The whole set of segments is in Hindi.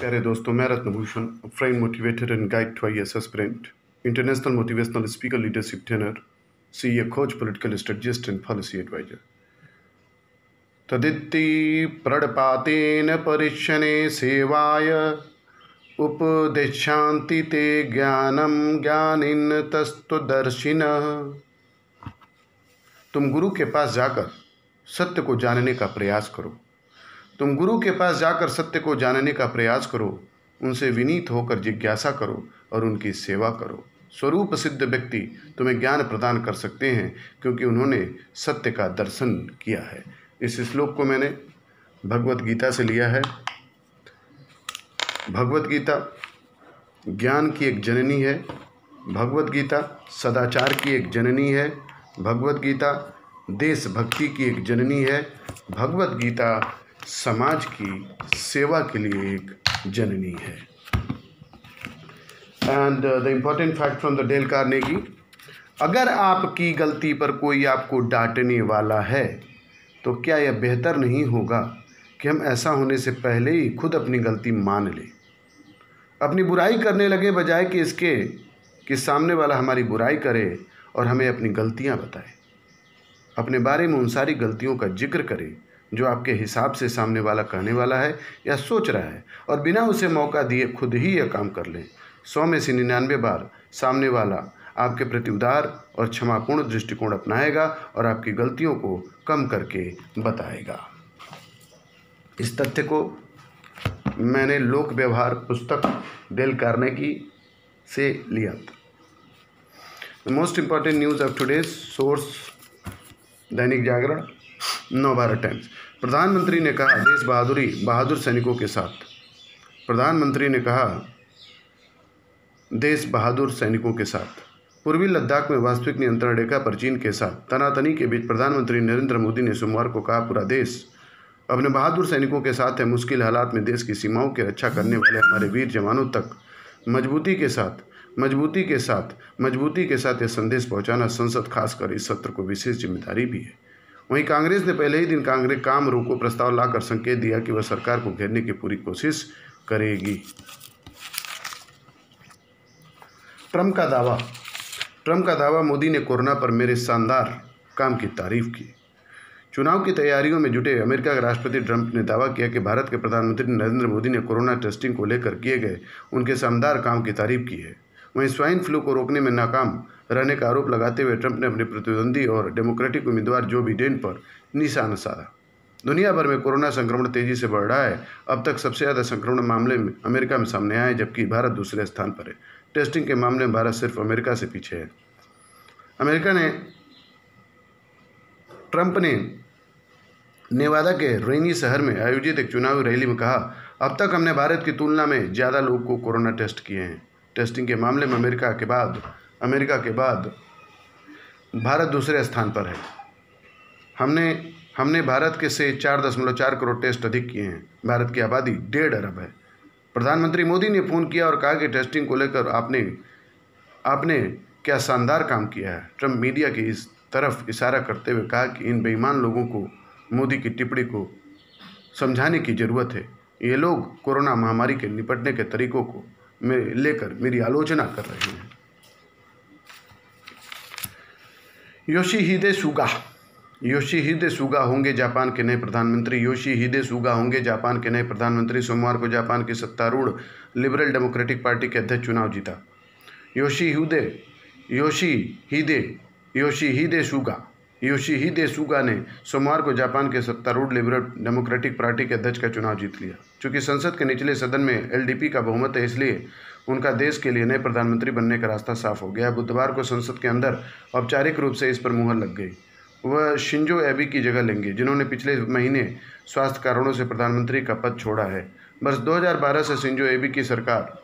प्यारे दोस्तों, मैं Ratnabhushan, friend motivator and guide to IAS aspirant, international motivational speaker, leadership trainer, CA coach, political strategist and policy adviser. तदिति प्रणपातेन परिश्यने सेवाय उपदिशान्ति ते ज्ञानम ज्ञानिन तत्त्वदर्शिनः। तुम गुरु के पास जाकर सत्य को जानने का प्रयास करो। तुम गुरु के पास जाकर सत्य को जानने का प्रयास करो, उनसे विनीत होकर जिज्ञासा करो और उनकी सेवा करो। स्वरूप सिद्ध व्यक्ति तुम्हें ज्ञान प्रदान कर सकते हैं क्योंकि उन्होंने सत्य का दर्शन किया है। इस श्लोक को मैंने भगवत गीता से लिया है। भगवत गीता ज्ञान की एक जननी है। भगवत गीता सदाचार की एक जननी है। भगवत गीता देशभक्ति की एक जननी है। भगवत गीता समाज की सेवा के लिए एक जननी है। And the important fact from the Dale Carnegie, अगर आपकी गलती पर कोई आपको डांटने वाला है तो क्या यह बेहतर नहीं होगा कि हम ऐसा होने से पहले ही खुद अपनी गलती मान लें, अपनी बुराई करने लगे बजाय कि इसके कि सामने वाला हमारी बुराई करे और हमें अपनी गलतियां बताए। अपने बारे में उन सारी गलतियों का जिक्र करें जो आपके हिसाब से सामने वाला कहने वाला है या सोच रहा है, और बिना उसे मौका दिए खुद ही यह काम कर लें। 100 में से 99 बार सामने वाला आपके प्रति उदार और क्षमापूर्ण दृष्टिकोण अपनाएगा और आपकी गलतियों को कम करके बताएगा। इस तथ्य को मैंने लोक व्यवहार पुस्तक डेल कार्नेगी से लिया था। Most important news of today's source Dainik Jagran, Navbharat times. प्रधानमंत्री ने कहा देश बहादुर सैनिकों के साथ। प्रधानमंत्री ने कहा देश बहादुर सैनिकों के साथ। पूर्वी लद्दाख में वास्तविक नियंत्रण रेखा पर चीन के साथ तनातनी के बीच प्रधानमंत्री नरेंद्र मोदी ने सोमवार को कहा पूरा देश अपने बहादुर सैनिकों के साथ है। मुश्किल हालात में देश की सीमाओं की रक्षा करने वाले हमारे वीर जवानों तक मजबूती के साथ यह संदेश पहुंचाना संसद खासकर इस सत्र को विशेष जिम्मेदारी भी है। वहीं कांग्रेस ने पहले ही दिन कांग्रेस काम रोको प्रस्ताव लाकर संकेत दिया कि वह सरकार को घेरने की पूरी कोशिश करेगी। ट्रंप का दावा, मोदी ने कोरोना पर मेरे शानदार काम की तारीफ की। चुनाव की तैयारियों में जुटे अमेरिका के राष्ट्रपति ट्रंप ने दावा किया कि भारत के प्रधानमंत्री नरेंद्र मोदी ने कोरोना टेस्टिंग को लेकर किए गए उनके शानदार काम की तारीफ की है। वहीं स्वाइन फ्लू को रोकने में नाकाम रहने का आरोप लगाते हुए ट्रंप ने अपने प्रतिद्वंदी और डेमोक्रेटिक उम्मीदवार जो बिडेन पर निशाना साधा। दुनिया भर में कोरोना संक्रमण तेजी से बढ़ रहा है। अब तक सबसे ज़्यादा संक्रमण मामले में अमेरिका में सामने आए, जबकि भारत दूसरे स्थान पर है। टेस्टिंग के मामले में भारत सिर्फ अमेरिका से पीछे है। ट्रंप ने नेवादा के रेनी शहर में आयोजित एक चुनावी रैली में कहा, अब तक हमने भारत की तुलना में ज़्यादा लोगों को कोरोना टेस्ट किए हैं। टेस्टिंग के मामले में अमेरिका के बाद भारत दूसरे स्थान पर है। हमने भारत के से 4.4 करोड़ टेस्ट अधिक किए हैं। भारत की आबादी 1.5 अरब है। प्रधानमंत्री मोदी ने फ़ोन किया और कहा कि टेस्टिंग को लेकर आपने क्या शानदार काम किया है। ट्रंप मीडिया की इस तरफ इशारा करते हुए कहा कि इन बेईमान लोगों को मोदी की टिप्पणी को समझाने की ज़रूरत है। ये लोग कोरोना महामारी के निपटने के तरीकों को लेकर मेरी आलोचना कर रहे हैं। योशिहिदे सुगा होंगे जापान के नए प्रधानमंत्री। योशिहिदे सुगा होंगे जापान के नए प्रधानमंत्री। सोमवार को जापान की सत्तारूढ़ लिबरल डेमोक्रेटिक पार्टी के अध्यक्ष चुनाव जीता। योशिहिदे सुगा ने सोमवार को जापान के सत्तारूढ़ लिबरल डेमोक्रेटिक पार्टी के अध्यक्ष का चुनाव जीत लिया। चूंकि संसद के निचले सदन में एलडीपी का बहुमत है, इसलिए उनका देश के लिए नए प्रधानमंत्री बनने का रास्ता साफ हो गया। बुधवार को संसद के अंदर औपचारिक रूप से इस पर मुहर लग गई। वह शिंजो एबे की जगह लेंगे, जिन्होंने पिछले महीने स्वास्थ्य कारणों से प्रधानमंत्री का पद छोड़ा है। वर्ष 2012 से शिंजो एबे की सरकार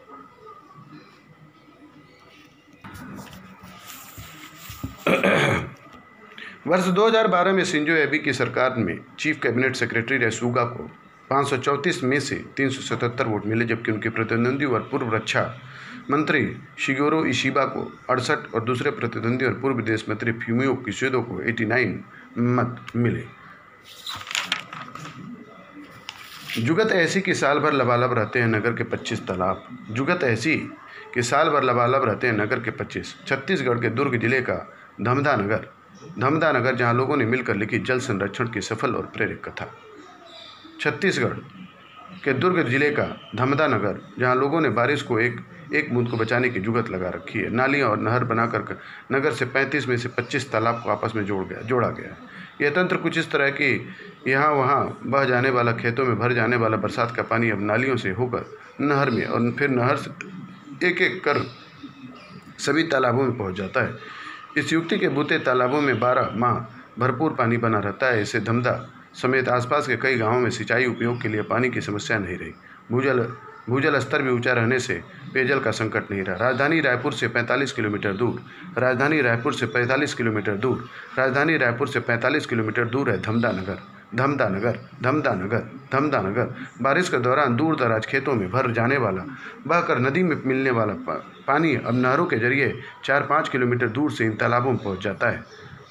वर्ष 2012 में शिंजो एबे की सरकार में चीफ कैबिनेट सेक्रेटरी रहे सुगा को 534 में से 377 वोट मिले, जबकि उनके प्रतिद्वंदी और पूर्व रक्षा मंत्री शिगेरो इशिबा को 68 और दूसरे प्रतिद्वंदी और पूर्व विदेश मंत्री फ्यूमियो किशिदा को 89 मत मिले। जुगत ऐसी कि साल भर लबालब रहते हैं नगर के 25 तालाब। जुगत ऐसी कि साल भर लबालब रहते हैं नगर के 25। छत्तीसगढ़ के दुर्ग जिले का धमधा नगर जहाँ लोगों ने मिलकर लिखी जल संरक्षण की सफल और प्रेरक कथा। छत्तीसगढ़ के दुर्ग जिले का धमधा नगर जहाँ लोगों ने बारिश को एक बूंद को बचाने की जुगत लगा रखी है। नालियाँ और नहर बनाकर नगर से 35 में से 25 तालाब को आपस में जोड़ा गया है। यह तंत्र कुछ इस तरह कि यहाँ वहाँ बह जाने वाला, खेतों में भर जाने वाला बरसात का पानी अब नालियों से होकर नहर में और फिर नहर से एक एक कर सभी तालाबों में पहुँच जाता है। इस युक्ति के बूते तालाबों में 12 माह भरपूर पानी बना रहता है। इससे धमधा समेत आसपास के कई गांवों में सिंचाई उपयोग के लिए पानी की समस्या नहीं रही। भूजल स्तर भी ऊंचा रहने से पेयजल का संकट नहीं रहा। राजधानी रायपुर से 45 किलोमीटर दूर है धमधा नगर। बारिश के दौरान दूर दराज खेतों में भर जाने वाला, बहकर नदी में मिलने वाला पानी अब नहरों के जरिए 4-5 किलोमीटर दूर से इन तालाबों में पहुंच जाता है।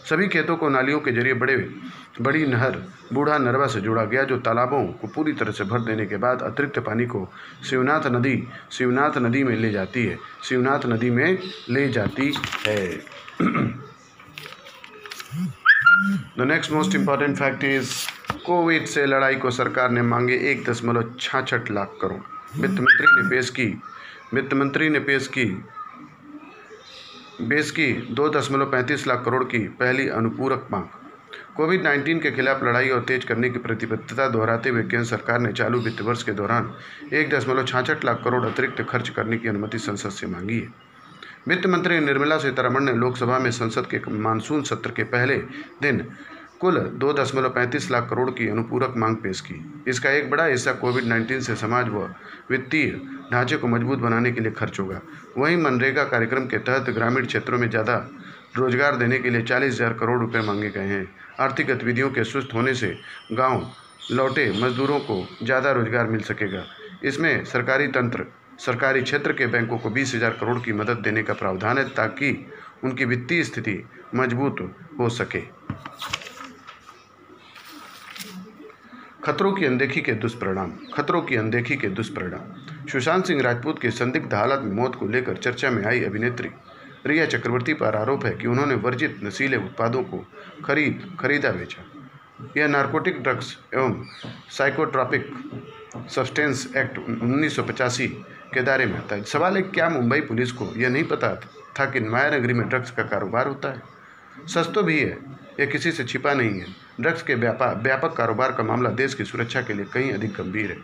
सभी खेतों को नालियों के जरिए बड़ी नहर बूढ़ा नरवा से जोड़ा गया, जो तालाबों को पूरी तरह से भर देने के बाद अतिरिक्त पानी को शिवनाथ नदी में ले जाती है। The next most important fact is Covid से लड़ाई को सरकार ने मांगे 1.66 लाख करोड़। वित्त मंत्री ने पेश की 2.35 लाख करोड़ की पहली अनुपूरक मांग। कोविड-19 के खिलाफ लड़ाई और तेज करने की प्रतिबद्धता दोहराते हुए केंद्र सरकार ने चालू वित्त वर्ष के दौरान 1.66 लाख करोड़ अतिरिक्त खर्च करने की अनुमति संसद से मांगी है। वित्त मंत्री निर्मला सीतारमण ने लोकसभा में संसद के मानसून सत्र के पहले दिन कुल 2.35 लाख करोड़ की अनुपूरक मांग पेश की। इसका एक बड़ा हिस्सा कोविड-19 से समाज व वित्तीय ढांचे को मजबूत बनाने के लिए खर्च होगा। वहीं मनरेगा कार्यक्रम के तहत ग्रामीण क्षेत्रों में ज़्यादा रोजगार देने के लिए 40,000 करोड़ रुपए मांगे गए हैं। आर्थिक गतिविधियों के सुस्त होने से गांव लौटे मजदूरों को ज़्यादा रोजगार मिल सकेगा। इसमें सरकारी क्षेत्र के बैंकों को 20,000 करोड़ की मदद देने का प्रावधान है, ताकि उनकी वित्तीय स्थिति मजबूत हो सके। खतरों की अनदेखी के दुष्परिणाम। सुशांत सिंह राजपूत की संदिग्ध हालत में मौत को लेकर चर्चा में आई अभिनेत्री रिया चक्रवर्ती पर आरोप है कि उन्होंने वर्जित नशीले उत्पादों को खरीदा बेचा। यह नारकोटिक ड्रग्स एवं साइकोट्रॉपिक सब्सटेंस एक्ट 1985 के दायरे में आता है। सवाल है, क्या मुंबई पुलिस को यह नहीं पता था कि मायानगरी में ड्रग्स का कारोबार होता है? सच तो भी है, यह किसी से छिपा नहीं है। ड्रग्स के व्यापक कारोबार का मामला देश की सुरक्षा के लिए कहीं अधिक गंभीर है।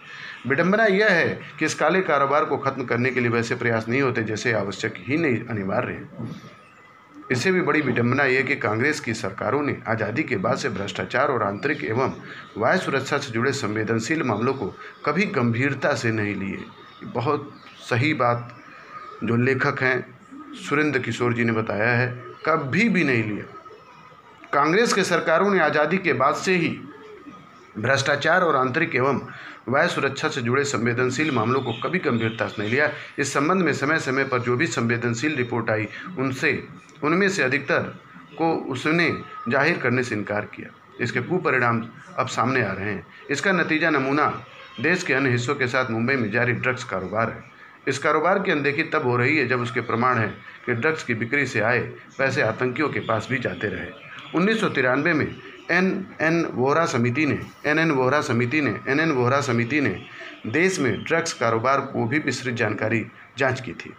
विडंबना यह है कि इस काले कारोबार को खत्म करने के लिए वैसे प्रयास नहीं होते जैसे आवश्यक ही नहीं अनिवार्य है। इससे भी बड़ी विडंबना यह कि कांग्रेस की सरकारों ने आज़ादी के बाद से भ्रष्टाचार और आंतरिक एवं वायु सुरक्षा से जुड़े संवेदनशील मामलों को कभी गंभीरता से नहीं लिए। बहुत सही बात जो लेखक हैं सुरेंद्र किशोर जी ने बताया है, कभी भी नहीं लिया। कांग्रेस के सरकारों ने आज़ादी के बाद से ही भ्रष्टाचार और आंतरिक एवं वायु सुरक्षा से जुड़े संवेदनशील मामलों को कभी गंभीरता से नहीं लिया। इस संबंध में समय समय पर जो भी संवेदनशील रिपोर्ट आई उनमें से अधिकतर को उसने जाहिर करने से इनकार किया। इसके कुपरिणाम अब सामने आ रहे हैं। इसका नमूना देश के अन्य हिस्सों के साथ मुंबई में जारी ड्रग्स कारोबार है। इस कारोबार की अनदेखी तब हो रही है जब उसके प्रमाण है कि ड्रग्स की बिक्री से आए पैसे आतंकियों के पास भी जाते रहे। 1993 में एन वोहरा समिति ने देश में ड्रग्स कारोबार को भी विस्तृत जानकारी जांच की थी।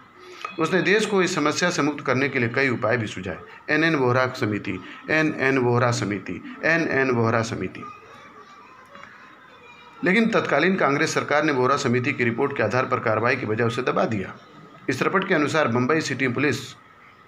उसने देश को इस समस्या से मुक्त करने के लिए कई उपाय भी सुझाए। एन वोहरा समिति। लेकिन तत्कालीन कांग्रेस सरकार ने वोहरा समिति की रिपोर्ट के आधार पर कार्रवाई की बजाय उसे दबा दिया। इस रिपोर्ट के अनुसार मुंबई सिटी पुलिस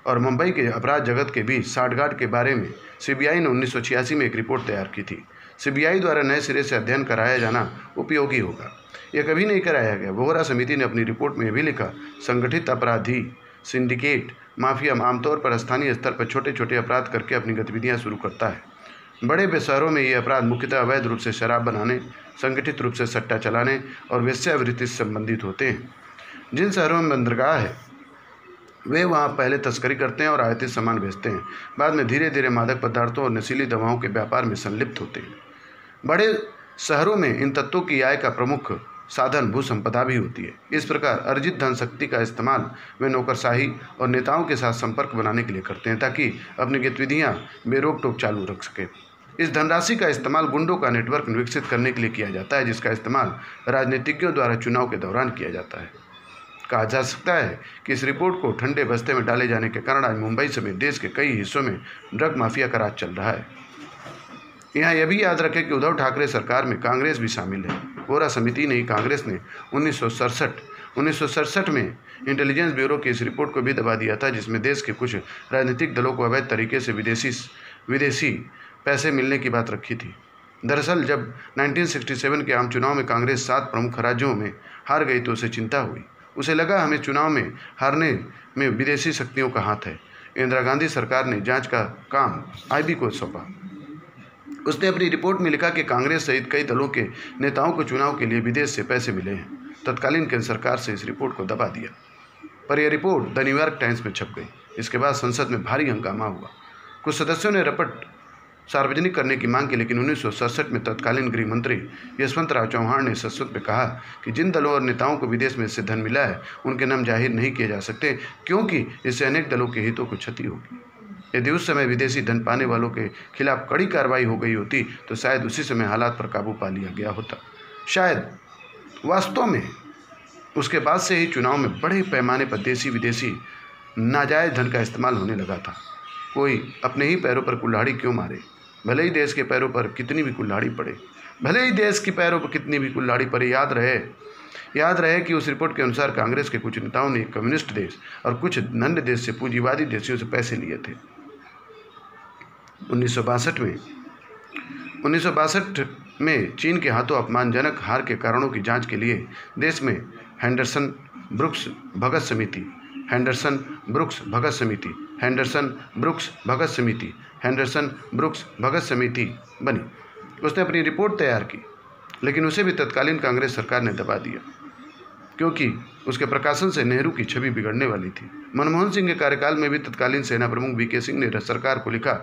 और मुंबई के अपराध जगत के बीच साठगांठ के बारे में सीबीआई ने 1986 में एक रिपोर्ट तैयार की थी। सीबीआई द्वारा नए सिरे से अध्ययन कराया जाना उपयोगी होगा। यह कभी नहीं कराया गया। वोहरा समिति ने अपनी रिपोर्ट में भी लिखा, संगठित अपराधी सिंडिकेट माफिया आमतौर पर स्थानीय स्तर पर छोटे छोटे अपराध करके अपनी गतिविधियां शुरू करता है। बड़े शहरों में ये अपराध मुख्यतः अवैध रूप से शराब बनाने, संगठित रूप से सट्टा चलाने और वेश्यावृत्ति से संबंधित होते हैं। जिन शहरों में बंदरगाह है वे वहाँ पहले तस्करी करते हैं और आयातित सामान बेचते हैं, बाद में धीरे धीरे मादक पदार्थों और नशीली दवाओं के व्यापार में संलिप्त होते हैं। बड़े शहरों में इन तत्वों की आय का प्रमुख साधन भू संपदा भी होती है। इस प्रकार अर्जित धन शक्ति का इस्तेमाल वे नौकरशाही और नेताओं के साथ संपर्क बनाने के लिए करते हैं ताकि अपनी गतिविधियां बेरोक टोक चालू रख सके। इस धनराशि का इस्तेमाल गुंडों का नेटवर्क विकसित करने के लिए किया जाता है, जिसका इस्तेमाल राजनीतिज्ञों द्वारा चुनाव के दौरान किया जाता है। कहा जा सकता है कि इस रिपोर्ट को ठंडे बस्ते में डाले जाने के कारण आज मुंबई समेत देश के कई हिस्सों में ड्रग माफिया का राज चल रहा है। यहाँ यह भी याद रखें कि उद्धव ठाकरे सरकार में कांग्रेस भी शामिल है। वोरा समिति ने कांग्रेस ने 1967 में इंटेलिजेंस ब्यूरो की इस रिपोर्ट को भी दबा दिया था, जिसमें देश के कुछ राजनीतिक दलों को अवैध तरीके से विदेशी पैसे मिलने की बात रखी थी। दरअसल जब 1967 के आम चुनाव में कांग्रेस 7 प्रमुख राज्यों में हार गई तो उसे चिंता हुई। उसे लगा हमें चुनाव में हारने में विदेशी शक्तियों का हाथ है। इंदिरा गांधी सरकार ने जांच का काम आईबी को सौंपा। उसने अपनी रिपोर्ट में लिखा कि कांग्रेस सहित कई दलों के नेताओं को चुनाव के लिए विदेश से पैसे मिले हैं। तत्कालीन केंद्र सरकार से इस रिपोर्ट को दबा दिया, पर यह रिपोर्ट द न्यूयॉर्क टाइम्स में छप गई। इसके बाद संसद में भारी हंगामा हुआ। कुछ सदस्यों ने रिपोर्ट सार्वजनिक करने की मांग की, लेकिन 1967 में तत्कालीन गृह मंत्री यशवंतराव चौहान ने संसद में कहा कि जिन दलों और नेताओं को विदेश में से धन मिला है उनके नाम जाहिर नहीं किए जा सकते, क्योंकि इससे अनेक दलों के हितों को क्षति होगी। यदि उस समय विदेशी धन पाने वालों के खिलाफ कड़ी कार्रवाई हो गई होती तो शायद उसी समय हालात पर काबू पा लिया गया होता। शायद वास्तव में उसके बाद से ही चुनाव में बड़े पैमाने पर देसी विदेशी नाजायज धन का इस्तेमाल होने लगा था। कोई अपने ही पैरों पर कुल्हाड़ी क्यों मारे, भले ही देश के पैरों पर कितनी भी कुल्हाड़ी पड़े, याद रहे कि उस रिपोर्ट के अनुसार कांग्रेस के कुछ नेताओं ने कम्युनिस्ट देश और कुछ अन्य देश से पूंजीवादी देशों से पैसे लिए थे। 1962 में चीन के हाथों अपमानजनक हार के कारणों की जांच के लिए देश में हेंडरसन ब्रुक्स भगत समिति बनी। उसने अपनी रिपोर्ट तैयार की, लेकिन उसे भी तत्कालीन कांग्रेस सरकार ने दबा दिया, क्योंकि उसके प्रकाशन से नेहरू की छवि बिगड़ने वाली थी। मनमोहन सिंह के कार्यकाल में भी तत्कालीन सेना प्रमुख वीके सिंह ने सरकार को लिखा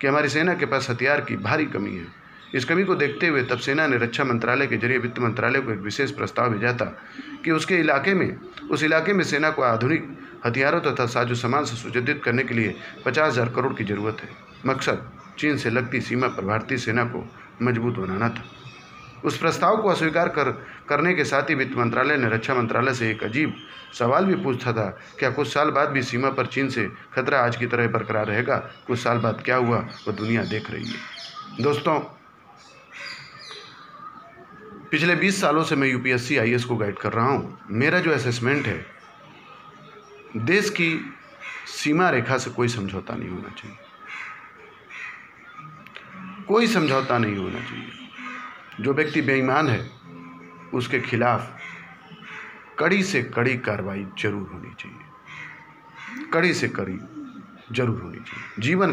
कि हमारी सेना के पास हथियार की भारी कमी है। इस कमी को देखते हुए तब सेना ने रक्षा मंत्रालय के जरिए वित्त मंत्रालय को एक विशेष प्रस्ताव भेजा था कि उस इलाके में सेना को आधुनिक हथियारों तथा साजो सामान से सुसज्जित करने के लिए 50,000 करोड़ की जरूरत है। मकसद चीन से लगती सीमा पर भारतीय सेना को मजबूत बनाना था। उस प्रस्ताव को अस्वीकार करने के साथ ही वित्त मंत्रालय ने रक्षा मंत्रालय से एक अजीब सवाल भी पूछा था, क्या कुछ साल बाद भी सीमा पर चीन से खतरा आज की तरह बरकरार रहेगा? कुछ साल बाद क्या हुआ वह दुनिया देख रही है। दोस्तों, पिछले 20 सालों से मैं यूपीएससी आईएएस को गाइड कर रहा हूँ। मेरा जो असेसमेंट है, देश की सीमा रेखा से कोई समझौता नहीं होना चाहिए, कोई समझौता नहीं होना चाहिए। जो व्यक्ति बेईमान है उसके खिलाफ कड़ी से कड़ी कार्रवाई जरूर होनी चाहिए, कड़ी से कड़ी जरूर होनी चाहिए। जीवन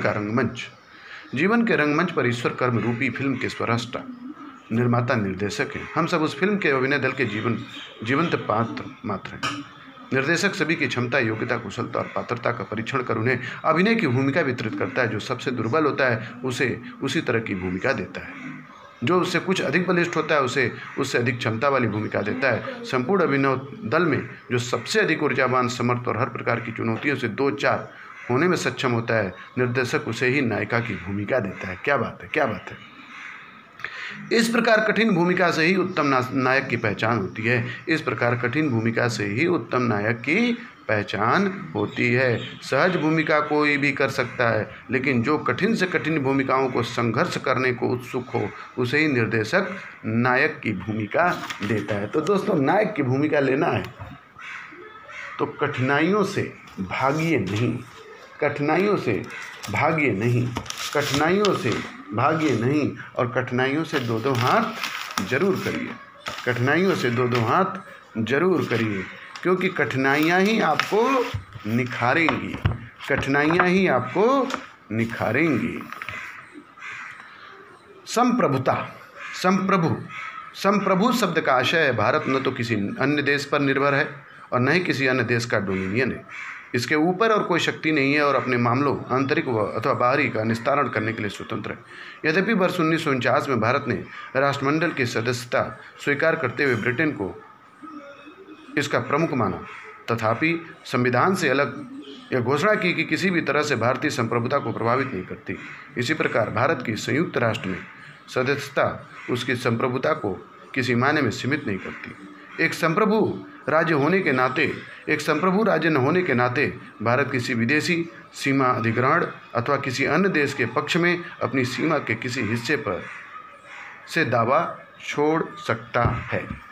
के रंगमंच पर ईश्वर कर्म रूपी फिल्म के स्वरष्टा, निर्माता, निर्देशक हैं। हम सब उस फिल्म के अभिनय दल के जीवंत पात्र मात्र हैं। निर्देशक सभी की क्षमता, योग्यता, कुशलता और पात्रता का परीक्षण कर उन्हें अभिनय की भूमिका वितरित करता है। जो सबसे दुर्बल होता है उसे उसी तरह की भूमिका देता है, जो उससे कुछ अधिक बलिष्ठ होता है उसे उससे अधिक क्षमता वाली भूमिका देता है। संपूर्ण अभिनय दल में जो सबसे अधिक ऊर्जावान, समर्थ और हर प्रकार की चुनौतियों से 2-4 होने में सक्षम होता है, निर्देशक उसे ही नायिका की भूमिका देता है। क्या बात है। इस प्रकार कठिन भूमिका से ही उत्तम नायक की पहचान होती है। सहज भूमिका कोई भी कर सकता है, लेकिन जो कठिन से कठिन भूमिकाओं को संघर्ष करने को उत्सुक हो उसे ही निर्देशक नायक की भूमिका देता है। तो दोस्तों, नायक की भूमिका लेना है तो कठिनाइयों से भागिए नहीं, और कठिनाइयों से दो हाथ जरूर करिए, क्योंकि कठिनाइयाँ ही आपको निखारेंगी। संप्रभु शब्द का आशय है, भारत न तो किसी अन्य देश पर निर्भर है और न ही किसी अन्य देश का डोमिनियन है। इसके ऊपर और कोई शक्ति नहीं है और अपने मामलों आंतरिक व अथवा बाहरी का निस्तारण करने के लिए स्वतंत्र है। यद्यपि वर्ष 1949 में भारत ने राष्ट्रमंडल की सदस्यता स्वीकार करते हुए ब्रिटेन को इसका प्रमुख माना, तथापि संविधान से अलग यह घोषणा की कि किसी भी तरह से भारतीय संप्रभुता को प्रभावित नहीं करती। इसी प्रकार भारत की संयुक्त राष्ट्र में सदस्यता उसकी संप्रभुता को किसी मायने में सीमित नहीं करती। एक संप्रभु राज्य न होने के नाते भारत किसी विदेशी सीमा अधिग्रहण अथवा किसी अन्य देश के पक्ष में अपनी सीमा के किसी हिस्से पर से दावा छोड़ सकता है।